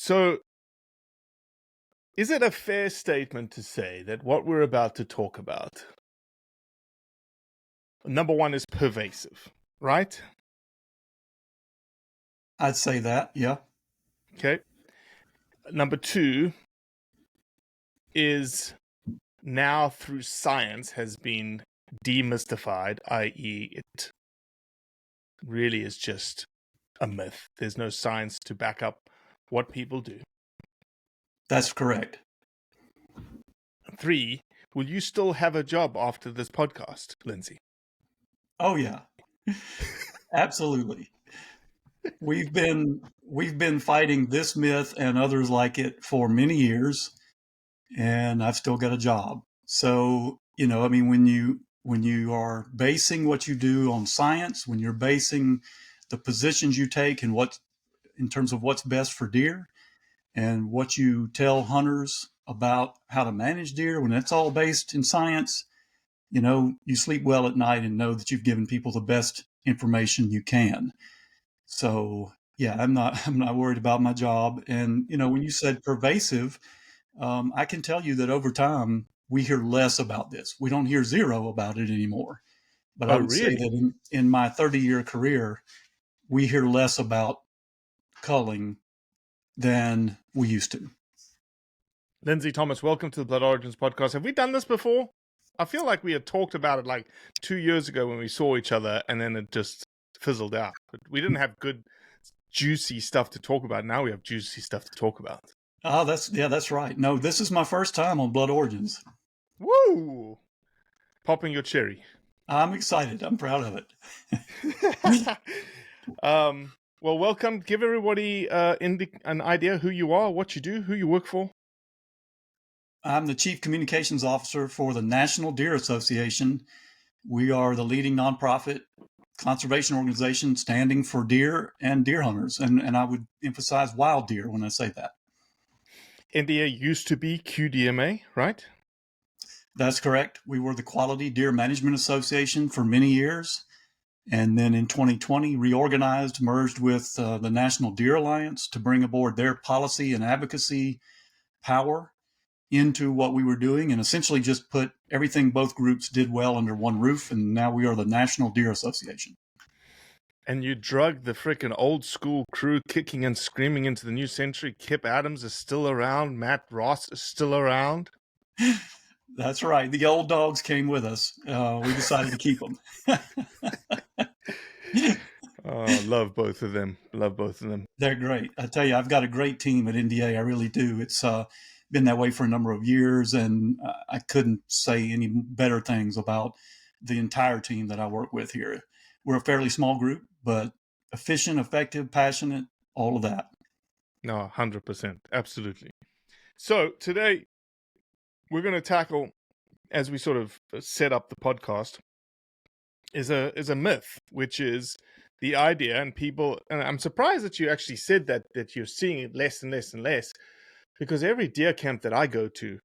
So, is it a fair statement to say that what we're about to talk about, number one, is pervasive, right? I'd say that, yeah. Okay. Number two is now through science has been demystified, i.e., it really is just a myth. There's no science to back up what people do. That's correct. Three, will you still have a job after this podcast, Lindsay? Oh yeah. Absolutely. We've been fighting this myth and others like it for many years, and I've still got a job. So, I mean, when you are basing what you do on science, when you're basing the positions you take and what in terms of what's best for deer and what you tell hunters about how to manage deer, when it's all based in science, you sleep well at night and know that you've given people the best information you can. So yeah, I'm not worried about my job. And when you said pervasive, I can tell you that over time we hear less about this. We don't hear zero about it anymore. But I Oh, would say really? that in my 30-year career, we hear less about culling than we used to. Lindsay Thomas, welcome to the Blood Origins podcast. Have we done this before? I feel like we had talked about it like 2 years ago when we saw each other, and then it just fizzled out. But we didn't have good, juicy stuff to talk about. Now we have juicy stuff to talk about. Oh, that's right. No, this is my first time on Blood Origins. Woo! Popping your cherry. I'm excited. I'm proud of it. Well, welcome. Give everybody an idea who you are, what you do, who you work for. I'm the Chief Communications Officer for the National Deer Association. We are the leading nonprofit conservation organization standing for deer and deer hunters. And I would emphasize wild deer when I say that. NDA used to be QDMA, right? That's correct. We were the Quality Deer Management Association for many years. And then in 2020, reorganized, merged with the National Deer Alliance to bring aboard their policy and advocacy power into what we were doing, and essentially just put everything both groups did well under one roof. And now we are the National Deer Association. And you drug the frickin' old school crew kicking and screaming into the new century. Kip Adams is still around. Matt Ross is still around. That's right. The old dogs came with us. We decided to keep them. Oh, love both of them. Love both of them. They're great. I tell you, I've got a great team at NDA. I really do. It's been that way for a number of years, and I couldn't say any better things about the entire team that I work with here. We're a fairly small group, but efficient, effective, passionate, all of that. No, 100%. Absolutely. So today we're going to tackle, as we sort of set up the podcast, is a myth, which is the idea, and people, and I'm surprised that you actually said that you're seeing it less and less and less, because every deer camp that I go to,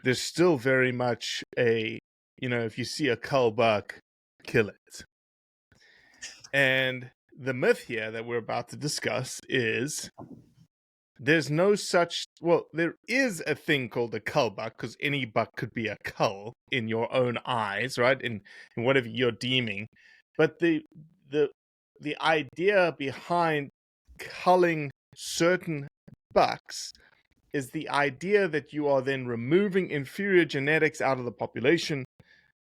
there's still very much if you see a cull buck, kill it. And the myth here that we're about to discuss is there's no such, well, there is a thing called a cull buck, because any buck could be a cull in your own eyes, right? In whatever you're deeming. But the idea behind culling certain bucks is the idea that you are then removing inferior genetics out of the population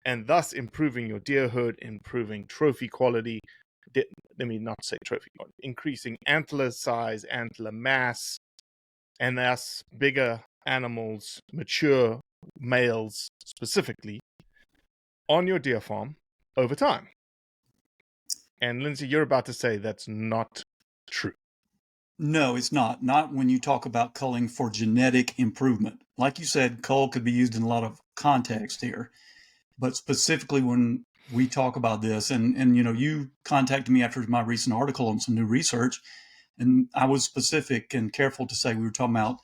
and thus improving your deer herd, improving trophy quality. Let me not say trophy quality, increasing antler size, antler mass, and thus bigger animals, mature males specifically, on your deer farm over time. And Lindsay, you're about to say that's not true. No, it's not. Not when you talk about culling for genetic improvement. Like you said, cull could be used in a lot of context here. But specifically when we talk about this, and you contacted me after my recent article on some new research, and I was specific and careful to say we were talking about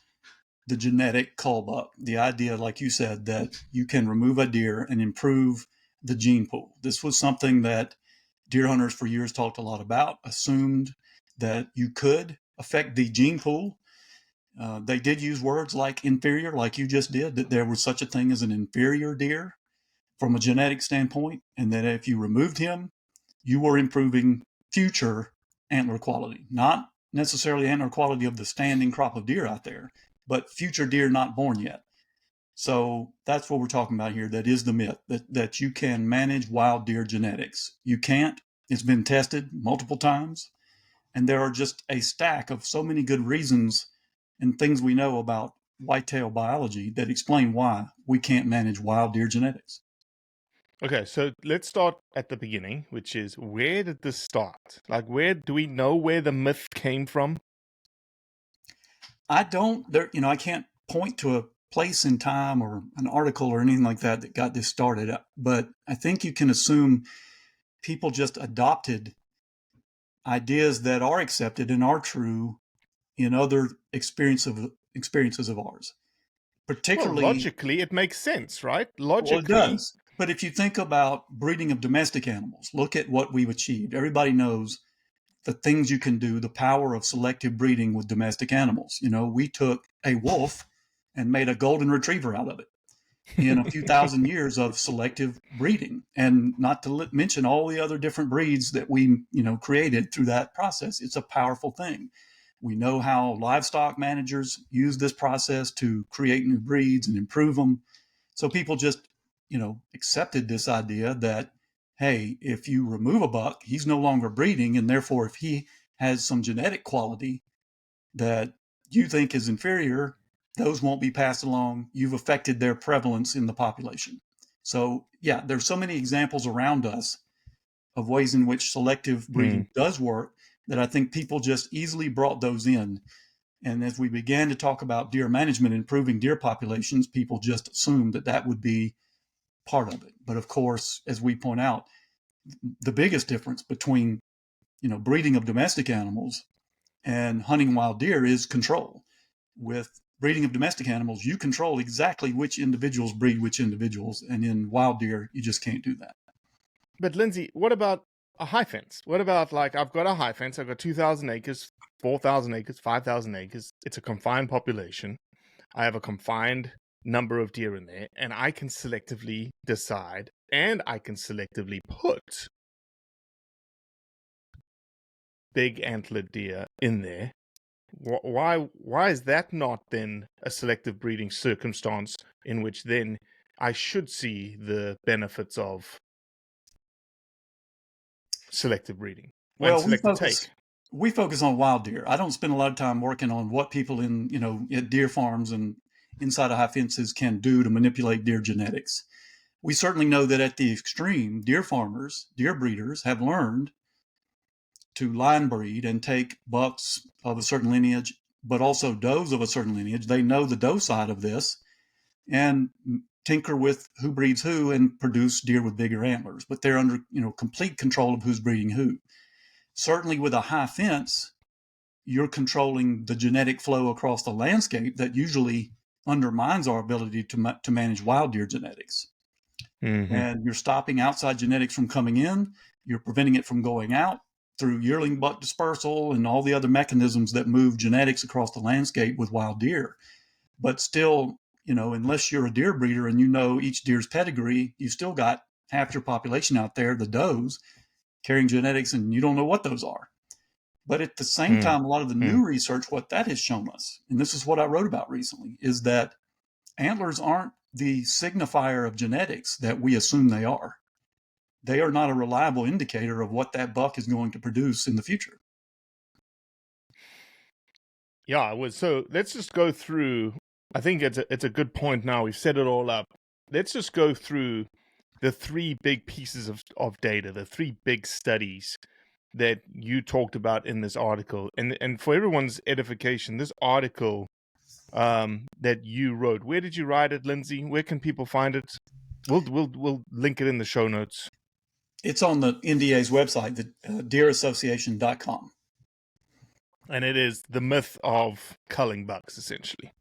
the genetic cull buck, the idea, like you said, that you can remove a deer and improve the gene pool. This was something that deer hunters for years talked a lot about, assumed that you could affect the gene pool. They did use words like inferior, like you just did, that there was such a thing as an inferior deer from a genetic standpoint, and that if you removed him, you were improving future antler quality, not necessarily antler quality of the standing crop of deer out there, but future deer not born yet. So that's what we're talking about here. That is the myth that you can manage wild deer genetics. You can't. It's been tested multiple times. And there are just a stack of so many good reasons and things we know about whitetail biology that explain why we can't manage wild deer genetics. Okay, so let's start at the beginning, which is, where did this start? Like, where do we know where the myth came from? I don't, there, I can't point to a place in time or an article or anything like that that got this started, but I think you can assume people just adopted ideas that are accepted and are true in other experiences of ours. Well, Particularly, logically, it makes sense, right? well, it Logically, does. But if you think about breeding of domestic animals, look at what we've achieved. Everybody knows the things you can do, the power of selective breeding with domestic animals. We took a wolf and made a golden retriever out of it in a few thousand years of selective breeding, and not to mention all the other different breeds that we created through that process. It's a powerful thing. We know how livestock managers use this process to create new breeds and improve them. So people just accepted this idea that, hey, if you remove a buck, he's no longer breeding, and therefore if he has some genetic quality that you think is inferior, those won't be passed along. You've affected their prevalence in the population. So, yeah, there's so many examples around us of ways in which selective breeding does work that I think people just easily brought those in. And as we began to talk about deer management, improving deer populations, people just assumed that that would be part of it. But of course, as we point out, the biggest difference between breeding of domestic animals and hunting wild deer is control. With breeding of domestic animals, you control exactly which individuals breed which individuals, and in wild deer, you just can't do that. but Lindsay, what about a high fence? What about, like, I've got a high fence, I've got 2,000 acres, 4,000 acres, 5,000 acres. It's a confined population. I have a confined number of deer in there, and I can selectively decide and I can selectively put big antlered deer in there. Why is that not then a selective breeding circumstance in which then I should see the benefits of selective breeding and Well, selective take? we focus on wild deer. I don't spend a lot of time working on what people in at deer farms and inside of high fences can do to manipulate deer genetics. We certainly know that at the extreme, deer farmers, deer breeders have learned to line breed and take bucks of a certain lineage, but also does of a certain lineage. They know the doe side of this and tinker with who breeds who and produce deer with bigger antlers. But they're under complete control of who's breeding who. Certainly, with a high fence, you're controlling the genetic flow across the landscape that usually undermines our ability to manage wild deer genetics. Mm-hmm. And you're stopping outside genetics from coming in. You're preventing it from going out through yearling buck dispersal and all the other mechanisms that move genetics across the landscape with wild deer. But still, unless you're a deer breeder and you know each deer's pedigree, you still got half your population out there, the does, carrying genetics, and you don't know what those are. But at the same time, a lot of the new research, what that has shown us, and this is what I wrote about recently, is that antlers aren't the signifier of genetics that we assume they are. They are not a reliable indicator of what that buck is going to produce in the future. Yeah, so let's just go through. I think it's a good point now. We've set it all up. Let's just go through the three big pieces of data, the three big studies that you talked about in this article. And for everyone's edification, this article that you wrote, where did you write it, Lindsay? Where can people find it? We'll link it in the show notes. It's on the NDA's website, the deerassociation.com. And it is The Myth of Culling Bucks, essentially.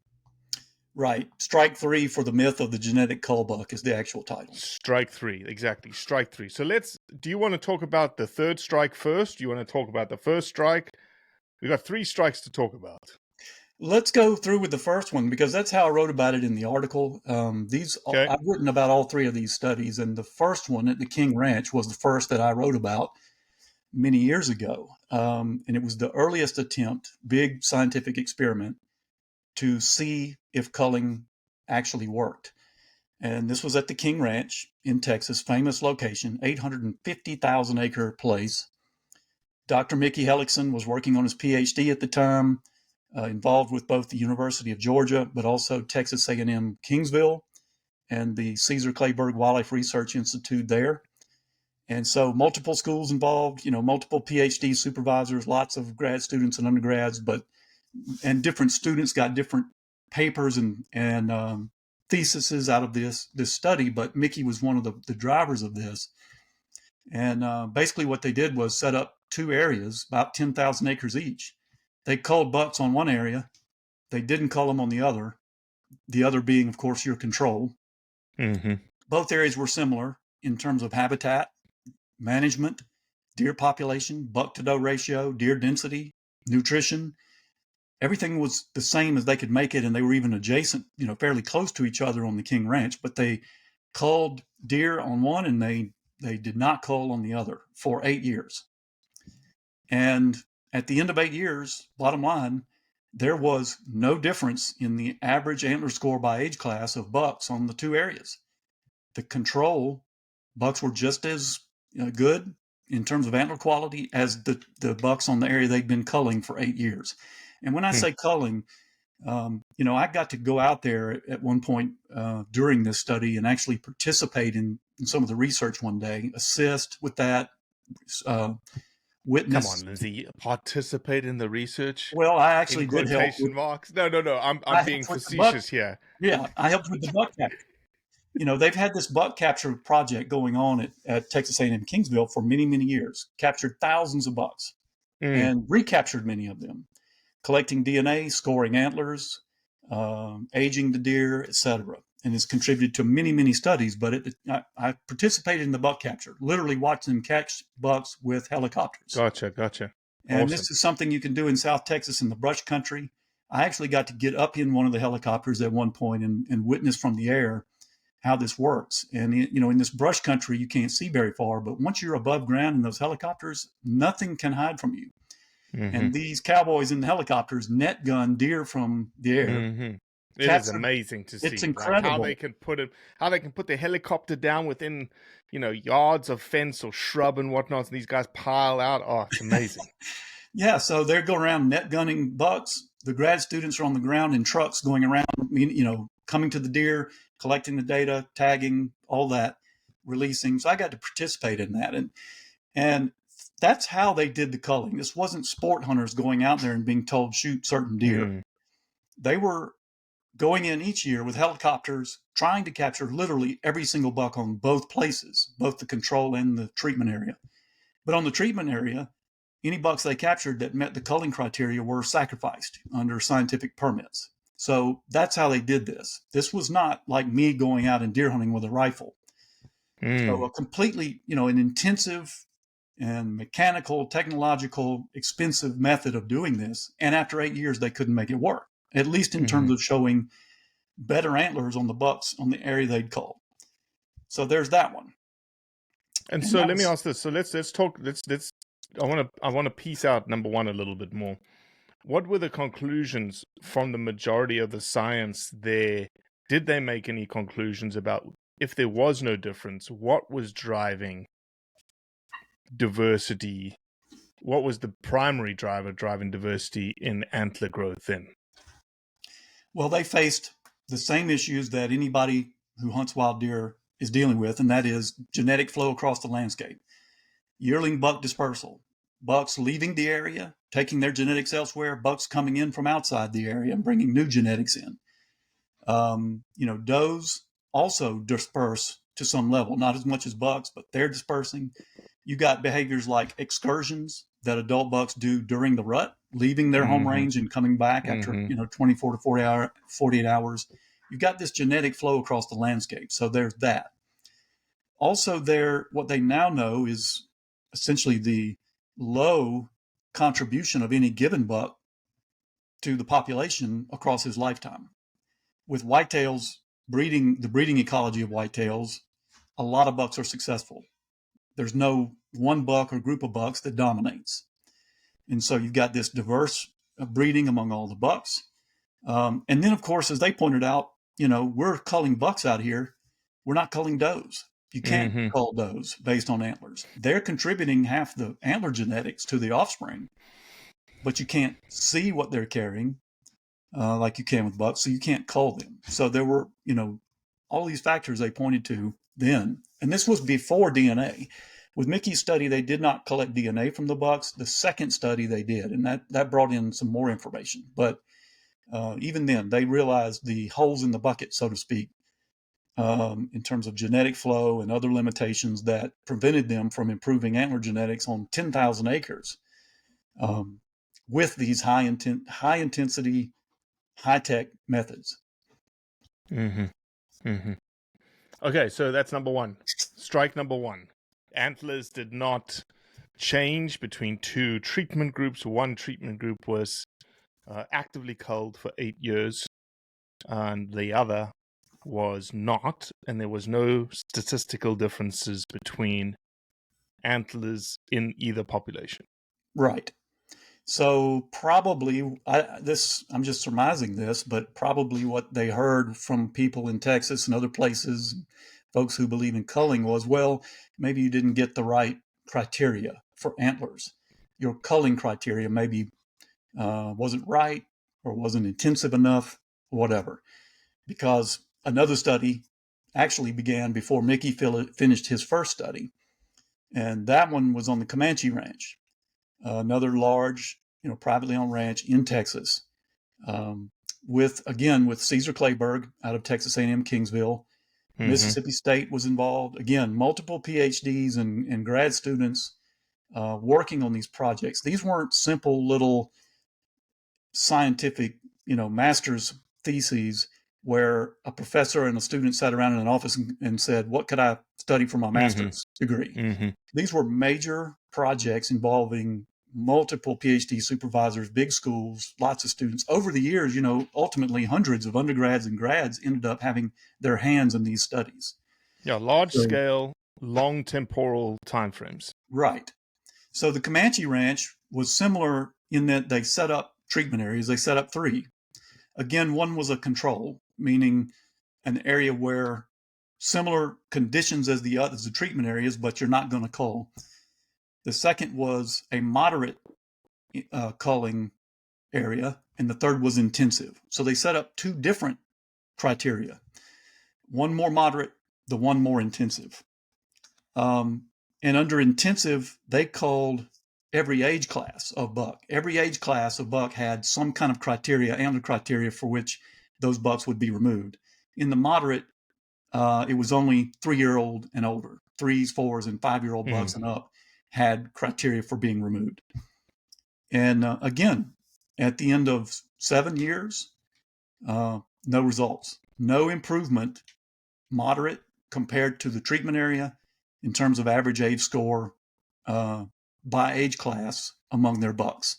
Right. Strike 3 for the myth of the genetic cull buck is the actual title. Strike 3, exactly. Strike 3. So do you want to talk about the third strike first? Do you want to talk about the first strike? We got 3 strikes to talk about. Let's go through with the first one because that's how I wrote about it in the article. Okay. I've written about all three of these studies, and the first one at the King Ranch was the first that I wrote about many years ago, and it was the earliest attempt, big scientific experiment to see if culling actually worked. And this was at the King Ranch in Texas, famous location, 850,000 acre place. Dr. Mickey Hellickson was working on his PhD at the time, involved with both the University of Georgia, but also Texas A&M Kingsville and the Caesar Clayburgh Wildlife Research Institute there. And so multiple schools involved, multiple PhD supervisors, lots of grad students and undergrads, and different students got different papers and theses out of this study. But Mickey was one of the drivers of this. And basically, what they did was set up two areas, about 10,000 acres each. They culled bucks on one area. They didn't cull them on the other being, of course, your control. Mm-hmm. Both areas were similar in terms of habitat, management, deer population, buck to doe ratio, deer density, nutrition. Everything was the same as they could make it, and they were even adjacent, fairly close to each other on the King Ranch. But they culled deer on one, and they did not cull on the other for 8 years. And at the end of 8 years, bottom line, there was no difference in the average antler score by age class of bucks on the two areas. The control bucks were just as good in terms of antler quality as the bucks on the area they'd been culling for 8 years. And when I say culling, I got to go out there at one point during this study and actually participate in some of the research one day, assist with that, Come witness. on, Lindsay. Participate in the research Well, I in actually did help quotation with. marks. No, no, no. I'm I being helped with the buck. facetious here. Yeah, I helped with the buck capture. They've had this buck capture project going on at Texas A&M Kingsville for many, many years. Captured thousands of bucks Mm. and recaptured many of them, collecting DNA, scoring antlers, aging the deer, etc. And it's contributed to many, many studies. But I participated in the buck capture, literally watching them catch bucks with helicopters. Gotcha. And Awesome. this is something you can do in South Texas in the brush country. I actually got to get up in one of the helicopters at one point and witness from the air how this works. And in this brush country, you can't see very far, but once you're above ground in those helicopters, nothing can hide from you. Mm-hmm. And these cowboys in the helicopters net gun deer from the air. Mm-hmm. It is Capture. amazing to It's see, like how incredible. they can put the helicopter down within, yards of fence or shrub and whatnot, and these guys pile out. Oh, it's amazing. Yeah, so they're going around net gunning bucks. The grad students are on the ground in trucks going around, coming to the deer, collecting the data, tagging, all that, releasing. So I got to participate in that. And that's how they did the culling. This wasn't sport hunters going out there and being told shoot certain deer. Mm. They were going in each year with helicopters trying to capture literally every single buck on both places, both the control and the treatment area. But on the treatment area, any bucks they captured that met the culling criteria were sacrificed under scientific permits. So that's how they did this. This was not like me going out and deer hunting with a rifle. So a completely, an intensive and mechanical, technological, expensive method of doing this. And after 8 years, they couldn't make it work, at least in terms of showing better antlers on the bucks on the area they'd cull. So there's that one. And so let me ask this. So let's talk. Let's. I want to piece out number one a little bit more. What were the conclusions from the majority of the science there? Did they make any conclusions about if there was no difference, what was driving diversity? What was the primary driver driving diversity in antler growth then? Well, they faced the same issues that anybody who hunts wild deer is dealing with, and that is genetic flow across the landscape. Yearling buck dispersal, bucks leaving the area, taking their genetics elsewhere, bucks coming in from outside the area and bringing new genetics in. Does also disperse to some level, not as much as bucks, but they're dispersing. You got behaviors like excursions that adult bucks do during the rut, leaving their home range and coming back after 24 to 48 hours. You've got this genetic flow across the landscape. So there's that. Also, what they now know is essentially the low contribution of any given buck to the population across his lifetime. With whitetails, the breeding ecology of whitetails, a lot of bucks are successful. There's no one buck or group of bucks that dominates. And so you've got this diverse breeding among all the bucks. And then, of course, as they pointed out, we're culling bucks out here. We're not culling does. You can't cull does based on antlers. They're contributing half the antler genetics to the offspring, but you can't see what they're carrying like you can with bucks, so you can't cull them. So there were, all these factors they pointed to then. And this was before DNA. With Mickey's study, they did not collect DNA from the bucks. The second study they did, and that brought in some more information. But even then, they realized the holes in the bucket, so to speak, in terms of genetic flow and other limitations that prevented them from improving antler genetics on 10,000 acres with these high intensity, high-tech methods. Okay, so that's number one. Strike number one. Antlers did not change between two treatment groups. One treatment group was actively culled for 8 years, and the other was not, and there was no statistical differences between antlers in either population. Right. So probably, I'm just surmising this, but probably what they heard from people in Texas and other places, folks who believe in culling, was, well, maybe you didn't get the right criteria for antlers. Your culling criteria maybe wasn't right or wasn't intensive enough, whatever. Because another study actually began before Mickey finished his first study, and that one was on the Comanche Ranch, another large, privately owned ranch in Texas, with Caesar Clayburgh out of Texas A&M Kingsville. Mississippi State was involved. Again, multiple PhDs and grad students working on these projects. These weren't simple little scientific, master's theses where a professor and a student sat around in an office and said, what could I study for my master's degree? These were major projects involving multiple PhD supervisors, big schools, lots of students. Over the years, ultimately hundreds of undergrads and grads ended up having their hands in these studies. Yeah, large scale, long temporal timeframes. Right. So the Comanche Ranch was similar in that they set up treatment areas. They set up 3. Again, one was a control, meaning an area where similar conditions as the treatment areas, but you're not going to cull. The second was a moderate culling area, and the third was intensive. So they set up 2 different criteria, one more moderate, the one more intensive. And under intensive, they culled every age class of buck. Every age class of buck had some kind of criteria, antler criteria, for which those bucks would be removed. In the moderate, it was only 3-year-old and older. 3s, 4s, and 5-year-old bucks and up had criteria for being removed. And again, at the end of 7 years, no results, no improvement, moderate compared to the treatment area in terms of average age score by age class among their bucks.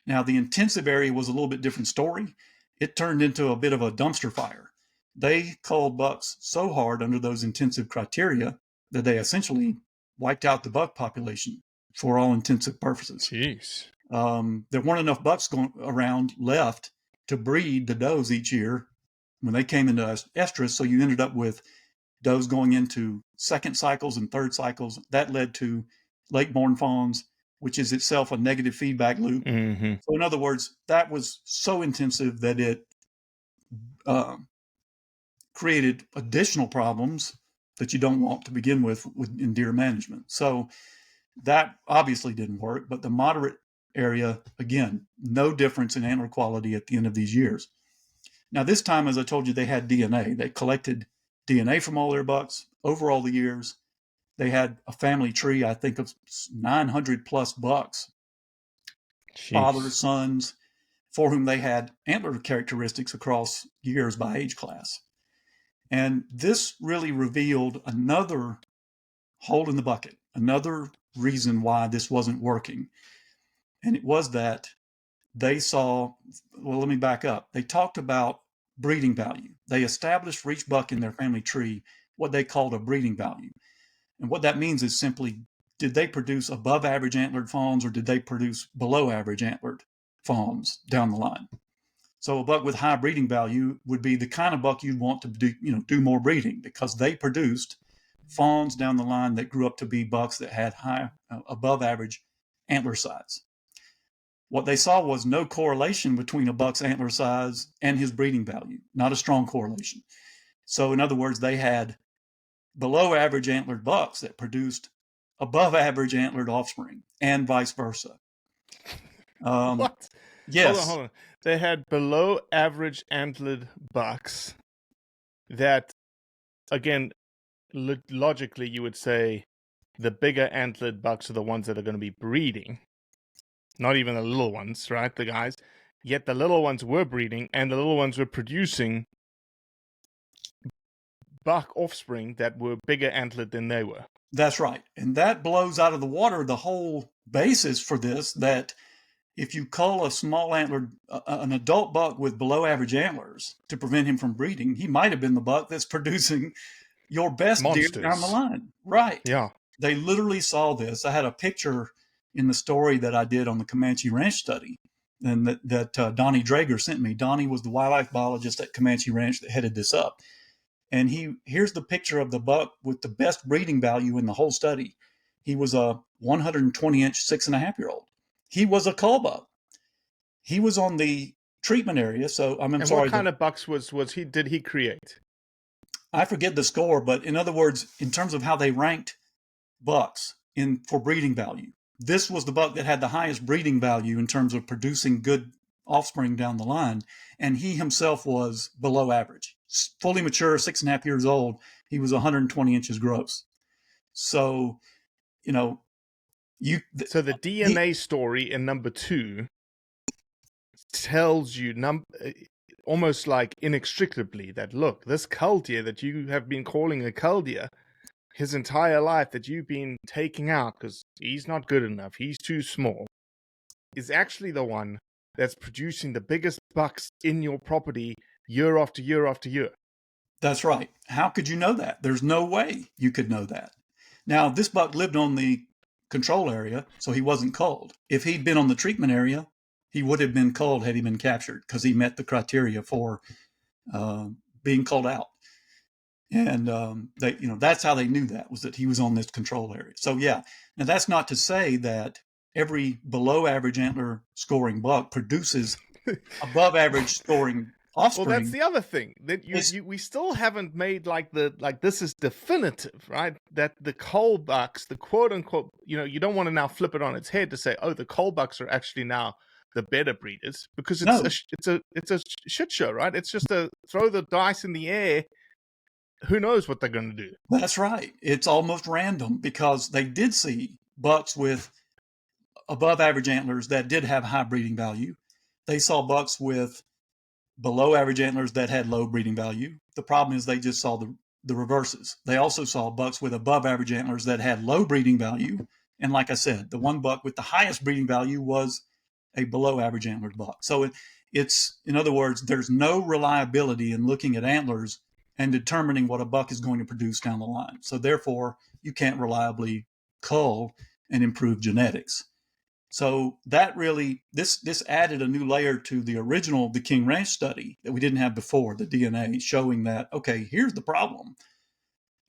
Now, the intensive area was a little bit different story. It turned into a bit of a dumpster fire. They culled bucks so hard under those intensive criteria that they essentially wiped out the buck population for all intensive purposes. Jeez. There weren't enough bucks going around left to breed the does each year when they came into estrus, so you ended up with does going into second cycles and third cycles. That led to lake-born fawns, which is itself a negative feedback loop. So in other words, that was so intensive that it created additional problems that you don't want to begin with in deer management. So that obviously didn't work, but the moderate area, again, no difference in antler quality at the end of these years. Now, this time, as I told you, they had DNA. They collected DNA from all their bucks over all the years. They had a family tree, I think, of 900 plus bucks, fathers, sons, for whom they had antler characteristics across years by age class. And this really revealed another hole in the bucket, another reason why this wasn't working. And it was that they saw well, let me back up. They talked about breeding value. They established for each buck in their family tree what they called a breeding value. And what that means is simply, did they produce above average antlered fawns or did they produce below average antlered fawns down the line? So a buck with high breeding value would be the kind of buck you'd want to do more breeding, because they produced fawns down the line that grew up to be bucks that had high, above average antler size. What they saw was no correlation between a buck's antler size and his breeding value, not a strong correlation. So in other words, they had below average antlered bucks that produced above average antlered offspring, and vice versa. What? Yes. Hold on. They had below average antlered bucks that, again, logically you would say the bigger antlered bucks are the ones that are going to be breeding, not even the little ones, right? The guys. Yet the little ones were breeding, and the little ones were producing buck offspring that were bigger antlered than they were. That's right. And that blows out of the water the whole basis for this, that if you cull a small antlered, an adult buck with below average antlers to prevent him from breeding, he might have been the buck that's producing your best Monsters. deer down the line. Right. Yeah. They literally saw this. I had a picture in the story that I did on the Comanche Ranch study, and that Donnie Drager sent me. Donnie was the wildlife biologist at Comanche Ranch that headed this up. And here's the picture of the buck with the best breeding value in the whole study. He was a 120-inch 6.5-year-old. He was a cull buck. He was on the treatment area. So I'm sorry. What kind of bucks did he create? I forget the score, but in other words, in terms of how they ranked bucks for breeding value, this was the buck that had the highest breeding value in terms of producing good offspring down the line. And he himself was below average. Fully mature, 6.5 years old. He was 120 inches gross. So, so the DNA story in number 2 tells you almost like inextricably that, look, this cull deer that you have been calling a cull deer his entire life, that you've been taking out because he's not good enough, he's too small, is actually the one that's producing the biggest bucks in your property year after year after year. That's right. How could you know that? There's no way you could know that. Now, this buck lived on the control area, so he wasn't culled. If he'd been on the treatment area, he would have been culled had he been captured, because he met the criteria for being culled out. And that's how they knew that, was that he was on this control area. So yeah, now that's not to say that every below average antler scoring buck produces above average scoring offspring. Well, that's the other thing, that we still haven't made this is definitive, right? That the cull bucks, the quote unquote, you don't want to now flip it on its head to say, oh, the cull bucks are actually now the better breeders, because it's a shit show, right? It's just a throw the dice in the air. Who knows what they're going to do? That's right. It's almost random, because they did see bucks with above average antlers that did have high breeding value. They saw bucks with below average antlers that had low breeding value. The problem is they just saw the reverses. They also saw bucks with above average antlers that had low breeding value. And like I said, the one buck with the highest breeding value was a below average antlered buck. So it's, in other words, there's no reliability in looking at antlers and determining what a buck is going to produce down the line. So therefore, you can't reliably cull and improve genetics. So that really, this added a new layer to the King Ranch study that we didn't have before, the DNA, showing that, okay, here's the problem.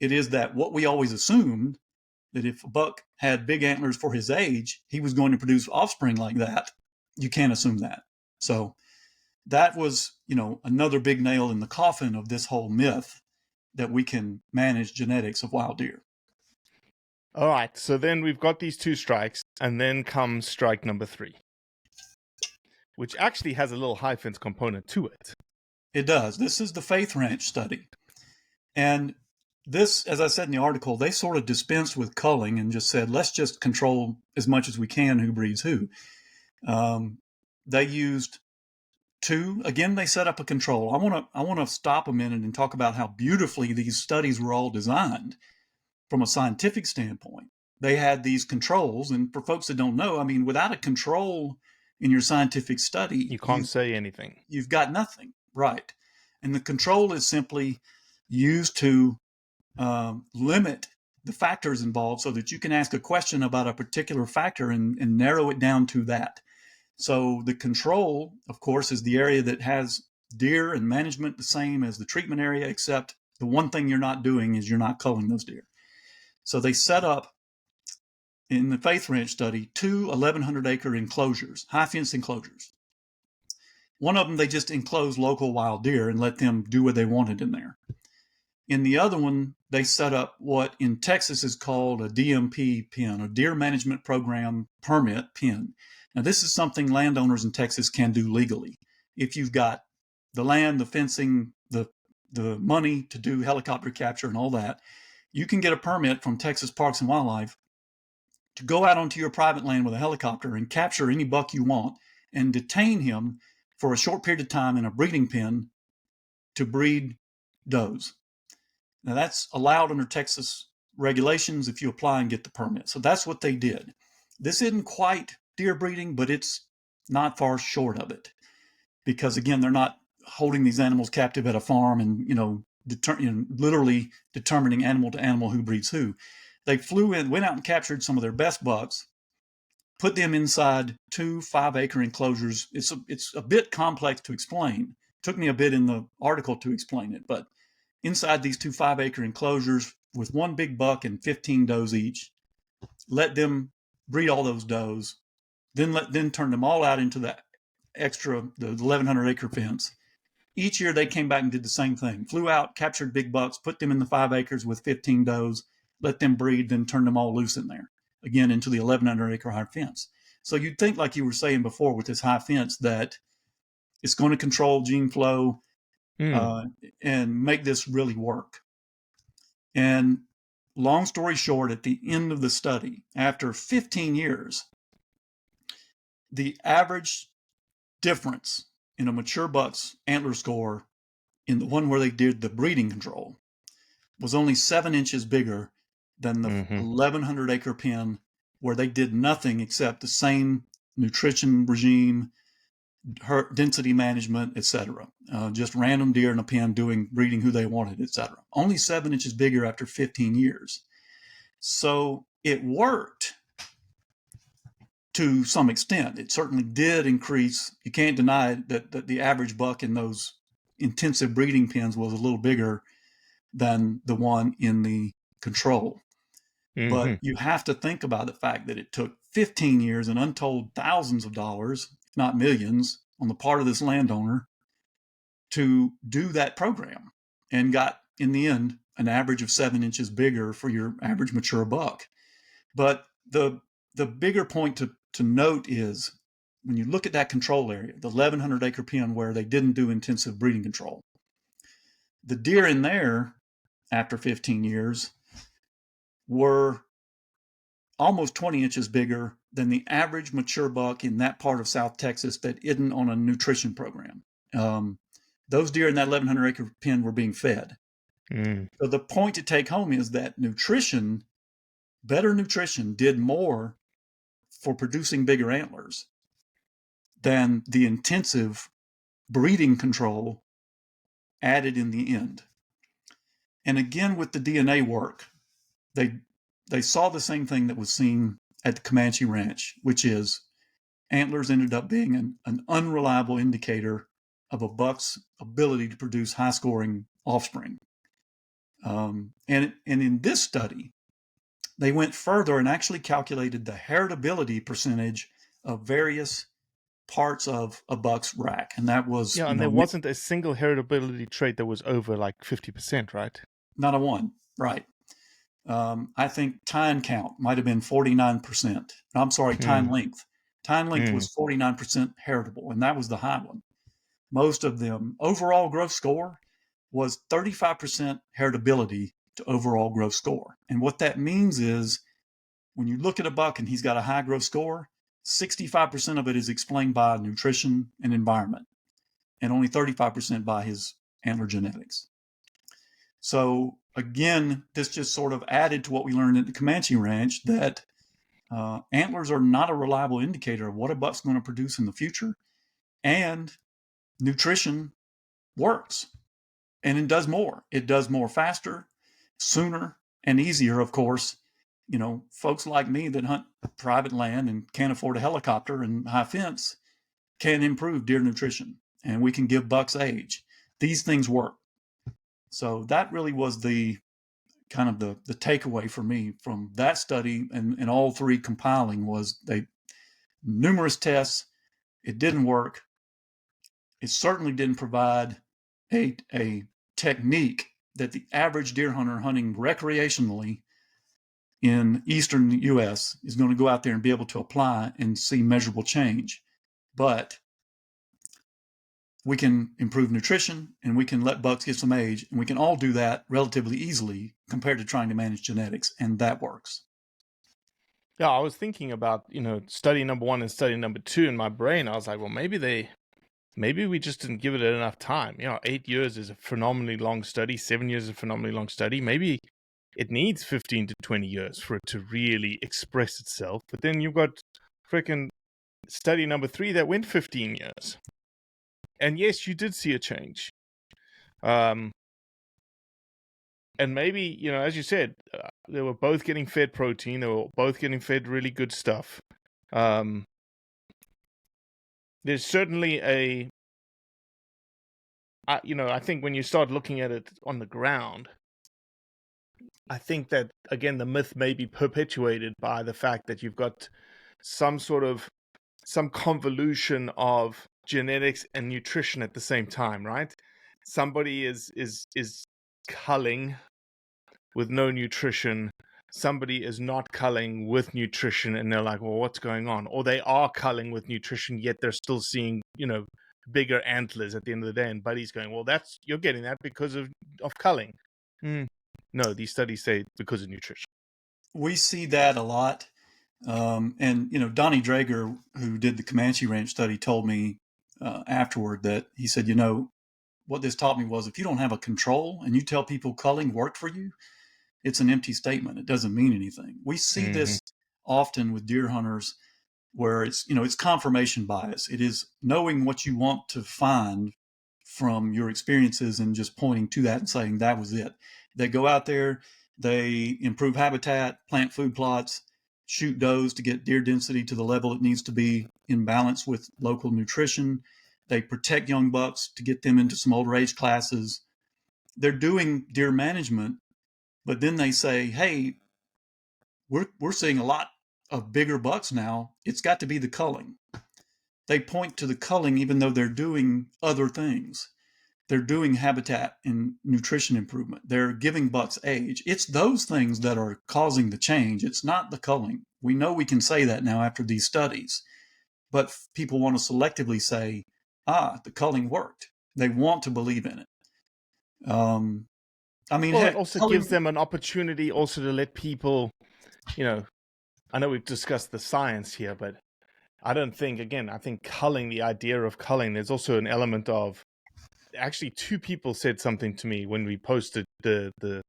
It is that what we always assumed, that if a buck had big antlers for his age, he was going to produce offspring like that. You can't assume that. So that was, another big nail in the coffin of this whole myth that we can manage genetics of wild deer. All right, so then we've got these 2 strikes, and then comes strike number 3, which actually has a little hyphens component to it. It does. This is the Faith Ranch study. And this, as I said in the article, they sort of dispensed with culling and just said, let's just control as much as we can who breeds who. They used 2. Again, they set up a control. I want to stop a minute and talk about how beautifully these studies were all designed from a scientific standpoint. They had these controls, and for folks that don't know, without a control in your scientific study, You can't say anything. you've got nothing, right? And the control is simply used to limit the factors involved so that you can ask a question about a particular factor and narrow it down to that. So the control, of course, is the area that has deer and management the same as the treatment area, except the one thing you're not doing is you're not culling those deer. So they set up in the Faith Ranch study 2 1,100-acre enclosures, high fence enclosures. One of them, they just enclosed local wild deer and let them do what they wanted in there. In the other one, they set up what in Texas is called a DMP pen, a Deer Management Program Permit pen. Now, this is something landowners in Texas can do legally. If you've got the land, the fencing, the money to do helicopter capture and all that, you can get a permit from Texas Parks and Wildlife to go out onto your private land with a helicopter and capture any buck you want and detain him for a short period of time in a breeding pen to breed does. Now, that's allowed under Texas regulations if you apply and get the permit. So that's what they did. This isn't quite deer breeding, but it's not far short of it. Because, again, they're not holding these animals captive at a farm and, literally determining animal to animal who breeds who. They flew in, went out and captured some of their best bucks, put them inside 2 5-acre enclosures. It's a bit complex to explain. It took me a bit in the article to explain it, but inside these 2 5-acre enclosures with one big buck and 15 does each, let them breed all those does, then turn them all out into the 1,100-acre fence. Each year they came back and did the same thing. Flew out, captured big bucks, put them in the 5 acres with 15 does, let them breed, then turn them all loose in there, again, into the 1,100-acre high fence. So you'd think, like you were saying before with this high fence, that it's going to control gene flow and make this really work. And long story short, at the end of the study, after 15 years, the average difference in a mature buck's antler score in the one where they did the breeding control was only 7 inches bigger than the 1,100-acre pen where they did nothing except the same nutrition regime, density management, etc. Just random deer in a pen doing breeding who they wanted, etc. Only 7 inches bigger after 15 years. So it worked to some extent. It certainly did increase. You can't deny that the average buck in those intensive breeding pens was a little bigger than the one in the control. But you have to think about the fact that it took 15 years and untold thousands of dollars, if not millions, on the part of this landowner to do that program, and got, in the end, an average of 7 inches bigger for your average mature buck. But the bigger point to note is when you look at that control area, the 1,100-acre pen where they didn't do intensive breeding control, the deer in there after 15 years were almost 20 inches bigger than the average mature buck in that part of South Texas that isn't on a nutrition program. Those deer in that 1,100-acre pen were being fed. So the point to take home is that better nutrition did more for producing bigger antlers than the intensive breeding control added in the end. And again, with the DNA work, they saw the same thing that was seen at the Comanche Ranch, which is antlers ended up being an unreliable indicator of a buck's ability to produce high-scoring offspring. And in this study, they went further and actually calculated the heritability percentage of various parts of a buck's rack. And that was... Yeah, and there wasn't a single heritability trait that was over like 50%, right? Not a one, right. I think tine count might have been 49%. I'm sorry, tine length. Tine length was 49% heritable, and that was the high one. Most of them, overall gross score was 35% heritability to overall gross score. And what that means is when you look at a buck and he's got a high gross score, 65% of it is explained by nutrition and environment, and only 35% by his antler genetics. So again, this just sort of added to what we learned at the Comanche Ranch, that Antlers are not a reliable indicator of what a buck's going to produce in the future, and nutrition works, and it does more. It does more faster, sooner, and easier. Of course, folks like me that hunt private land and can't afford a helicopter and high fence can improve deer nutrition, and we can give bucks age. These things work. So that really was the kind of the takeaway for me from that study, and all three compiling was they numerous tests. It didn't work. It certainly didn't provide a technique that the average deer hunter hunting recreationally in eastern U.S. is going to go out there and be able to apply and see measurable change. But we can improve nutrition, and we can let bucks get some age, and we can all do that relatively easily compared to trying to manage genetics, and that works. Yeah, I was thinking about, study number 1 and study number 2 in my brain. I was like, well, maybe we just didn't give it enough time. 8 years is a phenomenally long study. 7 years is a phenomenally long study. Maybe it needs 15 to 20 years for it to really express itself. But then you've got freaking study number 3 that went 15 years. And yes, you did see a change. And maybe, as you said, they were both getting fed protein. They were both getting fed really good stuff. There's certainly I think when you start looking at it on the ground, I think that, again, the myth may be perpetuated by the fact that you've got some convolution of genetics and nutrition at the same time, right? Somebody is culling with no nutrition. Somebody is not culling with nutrition, and they're like, well, what's going on? Or they are culling with nutrition, yet they're still seeing, bigger antlers at the end of the day. And Buddy's going, well, you're getting that because of culling. No, these studies say because of nutrition. We see that a lot. And, Donnie Drager, who did the Comanche Ranch study, told me afterward that he said, what this taught me was if you don't have a control and you tell people culling worked for you, it's an empty statement. It doesn't mean anything. We see this often with deer hunters where it's confirmation bias. It is knowing what you want to find from your experiences and just pointing to that and saying that was it. They go out there, they improve habitat, plant food plots, shoot does to get deer density to the level it needs to be in balance with local nutrition. They protect young bucks to get them into some older age classes. They're doing deer management, but then they say, hey, we're seeing a lot of bigger bucks now. It's got to be the culling. They point to the culling even though they're doing other things. They're doing habitat and nutrition improvement. They're giving bucks age. It's those things that are causing the change. It's not the culling. We know we can say that now after these studies, but people want to selectively say, the culling worked. They want to believe in it. It also gives them an opportunity also to let people, I know we've discussed the science here, but I think culling, the idea of culling, there's also an element of, actually 2 people said something to me when we posted the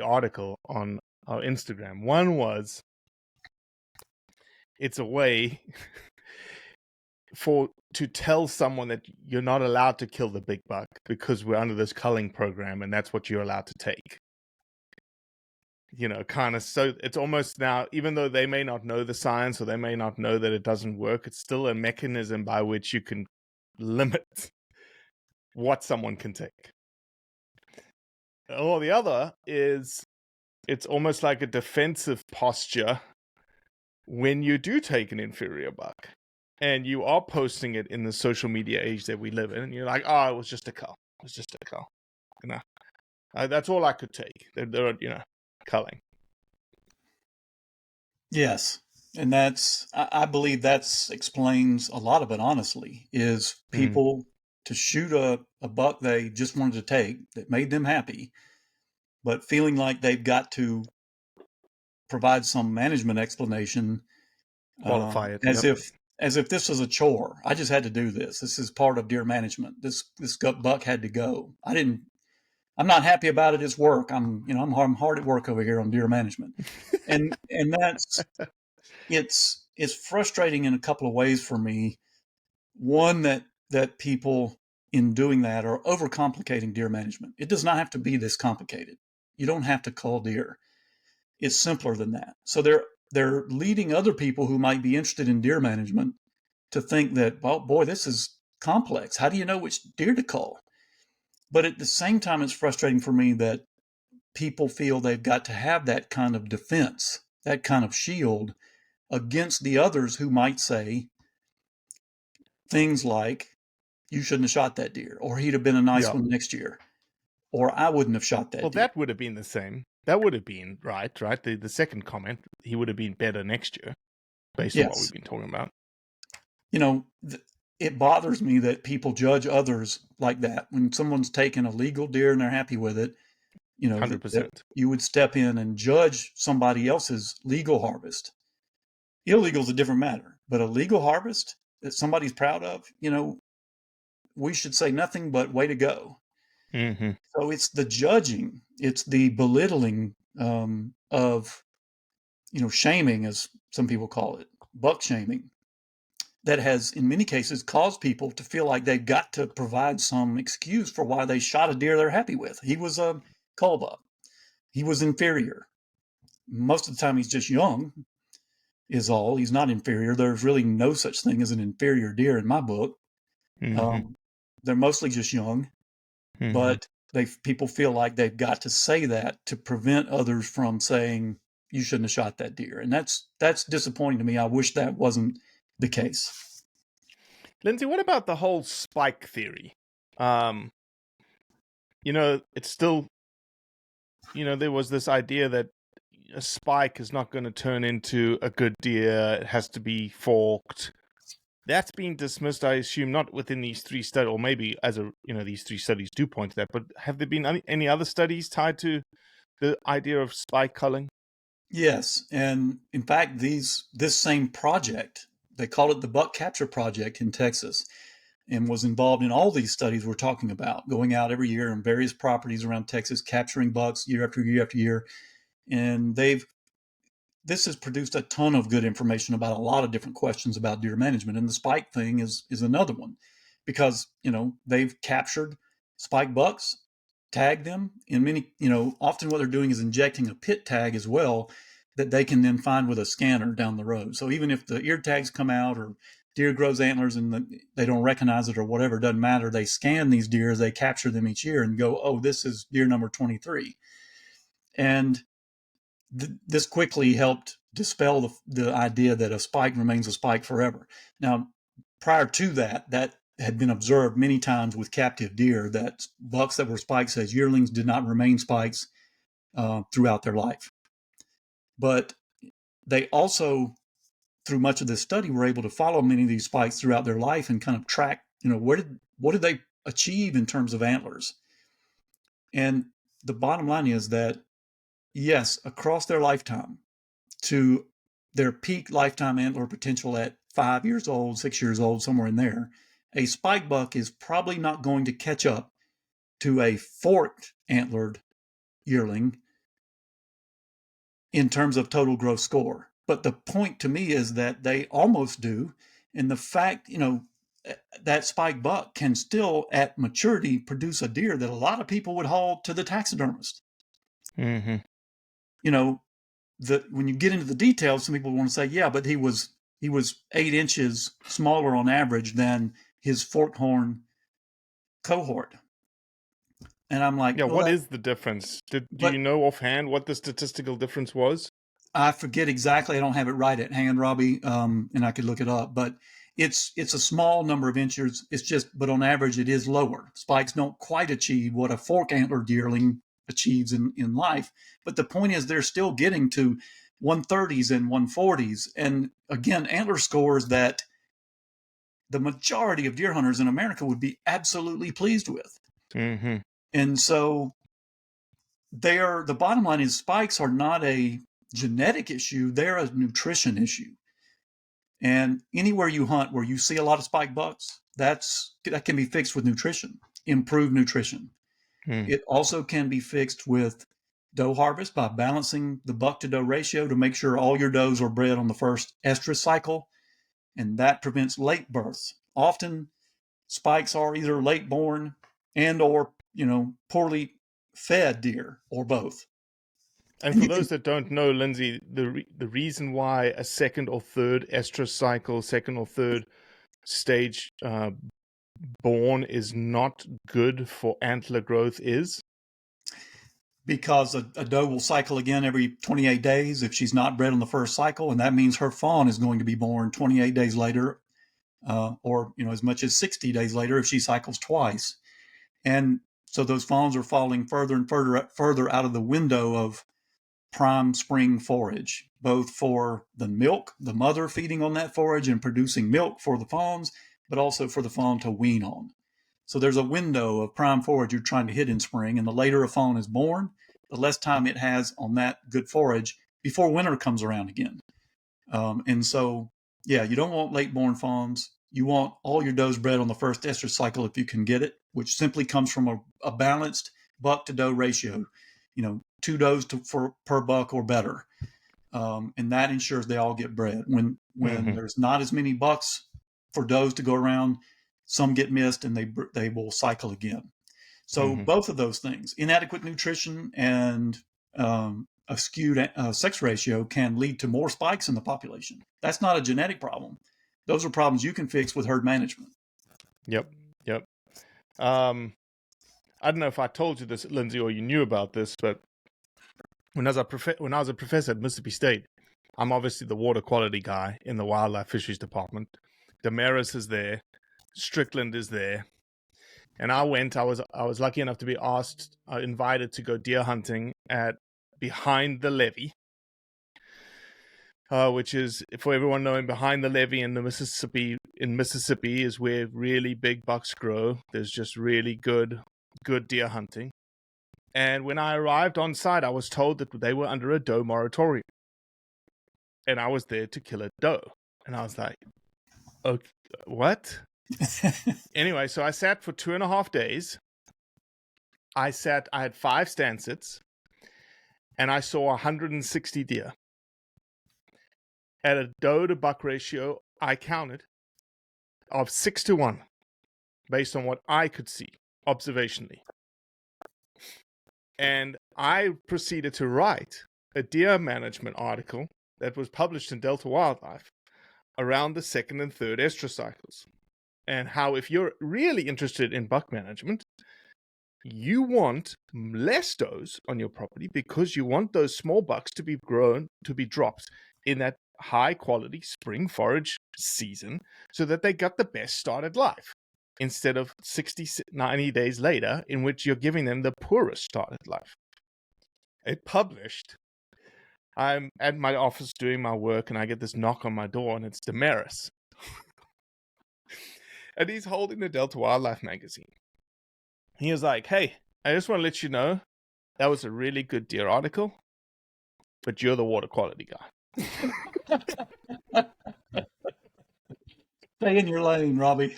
article on our Instagram. One was, it's a way to tell someone that you're not allowed to kill the big buck because we're under this culling program and that's what you're allowed to take. So it's almost now, even though they may not know the science or they may not know that it doesn't work, it's still a mechanism by which you can limit what someone can take. Or the other is, it's almost like a defensive posture when you do take an inferior buck and you are posting it in the social media age that we live in, and you're like, it was just a cull. It was just a cull. That's all I could take. They're culling. Yes. And I believe that explains a lot of it, honestly, is people to shoot a buck they just wanted to take that made them happy, but feeling like they've got to provide some management explanation, qualify it, as if this was a chore. I just had to do this. This is part of deer management. This buck had to go. I'm not happy about it. It's work. I'm hard at work over here on deer management. And that's, it's frustrating in a couple of ways for me. One, that people in doing that are overcomplicating deer management. It does not have to be this complicated. You don't have to cull deer. It's simpler than that. So they're leading other people who might be interested in deer management to think that, well, boy, this is complex. How do you know which deer to cull? But at the same time, it's frustrating for me that people feel they've got to have that kind of defense, that kind of shield against the others who might say things like, you shouldn't have shot that deer, or he'd have been a nice one next year, or I wouldn't have shot that Well, deer. that would have been the same. That would have been right? The second comment, he would have been better next year, based on what we've Yes. been talking about. It bothers me that people judge others like that. When someone's taken a legal deer and they're happy with it, that 100%. you would step in and judge somebody else's legal harvest. Illegal is a different matter, but a legal harvest that somebody's proud of, we should say nothing but way to go. Mm-hmm. So it's the judging, it's the belittling of, shaming, as some people call it, buck shaming, that has, in many cases, caused people to feel like they've got to provide some excuse for why they shot a deer they're happy with. He was a cull buck. He was inferior. Most of the time, he's just young, is all. He's not inferior. There's really no such thing as an inferior deer in my book. Mm-hmm. They're mostly just young, Mm-hmm. but people feel like they've got to say that to prevent others from saying you shouldn't have shot that deer, and that's disappointing to me. I wish that wasn't the case. Lindsay, what about the whole spike theory? It's still, there was this idea that a spike is not going to turn into a good deer. It has to be forked. That's been dismissed, I assume, not within these three studies, or maybe these three studies do point to that. But have there been any other studies tied to the idea of spike culling? Yes, and in fact, this same project, they call it the Buck Capture Project in Texas, and was involved in all these studies we're talking about, going out every year on various properties around Texas, capturing bucks year after year after year. And this has produced a ton of good information about a lot of different questions about deer management. And the spike thing is another one, because, they've captured spike bucks, tagged them in many, often what they're doing is injecting a pit tag as well that they can then find with a scanner down the road. So even if the ear tags come out or deer grows antlers and they don't recognize it or whatever, it doesn't matter. They scan these deer as they capture them each year and go, oh, this is deer number 23. And this quickly helped dispel the idea that a spike remains a spike forever. Now, prior to that had been observed many times with captive deer, that bucks that were spikes as yearlings did not remain spikes throughout their life. But they also, through much of this study, were able to follow many of these spikes throughout their life and kind of track, what did they achieve in terms of antlers? And the bottom line is that, yes, across their lifetime, to their peak lifetime antler potential at 5 years old, 6 years old, somewhere in there, a spike buck is probably not going to catch up to a forked antlered yearling in terms of total gross score. But the point to me is that they almost do. And the fact, that spike buck can still at maturity produce a deer that a lot of people would haul to the taxidermist. Mm-hmm. When you get into the details, some people want to say, yeah, but he was 8 inches smaller on average than his forked horn cohort. And I'm like, Yeah, well, what is the difference? Do but you know offhand what the statistical difference was? I forget exactly. I don't have it right at hand, Robbie, and I could look it up. But it's a small number of inches. It's just, but on average, it is lower. Spikes don't quite achieve what a fork antler deerling achieves in life. But the point is, they're still getting to 130s and 140s, and again, antler scores that the majority of deer hunters in America would be absolutely pleased with. Mm-hmm. And so the bottom line is spikes are not a genetic issue, they're a nutrition issue. And anywhere you hunt where you see a lot of spike bucks, that can be fixed with nutrition, improved nutrition. Mm. It also can be fixed with doe harvest by balancing the buck to doe ratio to make sure all your does are bred on the first estrus cycle, and that prevents late births. Often spikes are either late born and or poorly fed deer or both. And And for you can those that don't know, Lindsay, the reason why a second or third estrus cycle, second or third stage born is not good for antler growth is? because a doe will cycle again every 28 days if she's not bred on the first cycle, and that means her fawn is going to be born 28 days later, or as much as 60 days later if she cycles twice. And so those fawns are falling further and further out of the window of prime spring forage, both for the milk, the mother feeding on that forage and producing milk for the fawns, but also for the fawn to wean on. So there's a window of prime forage you're trying to hit in spring, and the later a fawn is born, the less time it has on that good forage before winter comes around again. And so, yeah, you don't want late born fawns. You want all your does bred on the first estrus cycle if you can get it, which simply comes from a balanced buck to doe ratio, 2 does per buck or better. And that ensures they all get bred. When there's not as many bucks for does to go around, some get missed and they will cycle again. So both of those things, inadequate nutrition and a skewed sex ratio, can lead to more spikes in the population. That's not a genetic problem. Those are problems you can fix with herd management. Yep. I don't know if I told you this, Lindsay, or you knew about this, but when I was a professor at Mississippi State, I'm obviously the water quality guy in the wildlife fisheries department. Damaris is there, Strickland is there, and I was lucky enough to be invited to go deer hunting at behind the levee, which is, for everyone knowing, behind the levee in Mississippi is where really big bucks grow. There's just really good deer hunting. And when I arrived on site, I was told that they were under a doe moratorium. And I was there to kill a doe. And I was like, okay, what? Anyway, so I sat for 2.5 days. I had 5 stand sits, and I saw 160 deer. At a doe to buck ratio, I counted, of 6-1, based on what I could see observationally. And I proceeded to write a deer management article that was published in Delta Wildlife around the second and third estrus cycles, and how, if you're really interested in buck management, you want less does on your property because you want those small bucks to be grown, to be dropped in that high quality spring forage season so that they got the best start at life, instead of 60, 90 days later in which you're giving them the poorest start at life. It published. I'm at my office doing my work, and I get this knock on my door, and it's Damaris. And he's holding the Delta Wildlife magazine. He was like, "Hey, I just want to let you know that was a really good deer article, but you're the water quality guy." Stay in your lane, Robbie.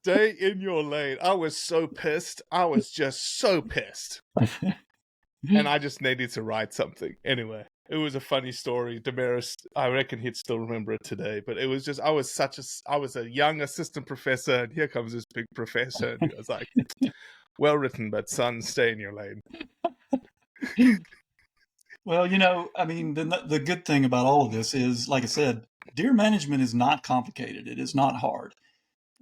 Stay in your lane. I was so pissed. I was just so pissed. And I just needed to write something. Anyway, it was a funny story. Damaris, I reckon he'd still remember it today. But it was just, I was a young assistant professor, and here comes this big professor. And he was like, "Well written, but son, stay in your lane." Well, the good thing about all of this is, like I said, deer management is not complicated. It is not hard.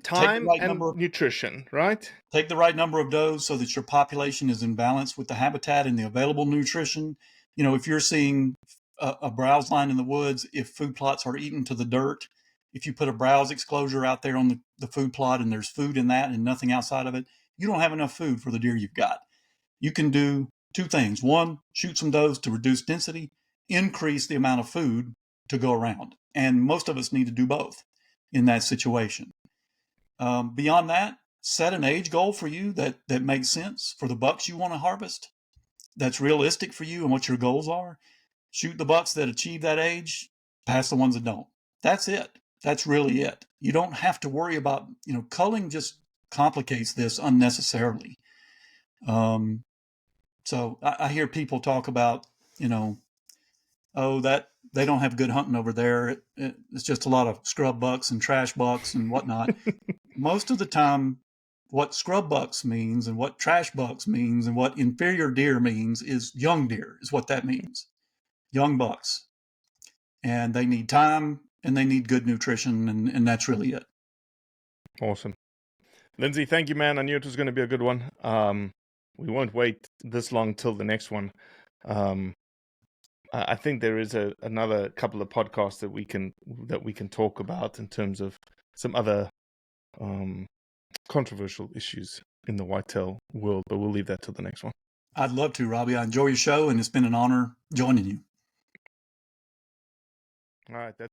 Time and nutrition, right? Take the right number of does so that your population is in balance with the habitat and the available nutrition. If you're seeing a browse line in the woods, if food plots are eaten to the dirt, if you put a browse exclosure out there on the food plot and there's food in that and nothing outside of it, you don't have enough food for the deer you've got. You can do 2 things. 1, shoot some does to reduce density, increase the amount of food to go around. And most of us need to do both in that situation. Beyond that, set an age goal for you that makes sense for the bucks you want to harvest, that's realistic for you and what your goals are. Shoot the bucks that achieve that age, pass the ones that don't. That's it. That's really it. You don't have to worry about, culling just complicates this unnecessarily. So I hear people talk about, oh, that they don't have good hunting over there. It's just a lot of scrub bucks and trash bucks and whatnot. Most of the time, what scrub bucks means and what trash bucks means and what inferior deer means is young deer is what that means. Young bucks. And they need time and they need good nutrition, and that's really it. Awesome. Lindsay, thank you, man. I knew it was going to be a good one. We won't wait this long till the next one. I think there is another couple of podcasts that we can talk about in terms of some other controversial issues in the whitetail world, but we'll leave that till the next one. I'd love to, Robbie. I enjoy your show, and it's been an honor joining you. All right.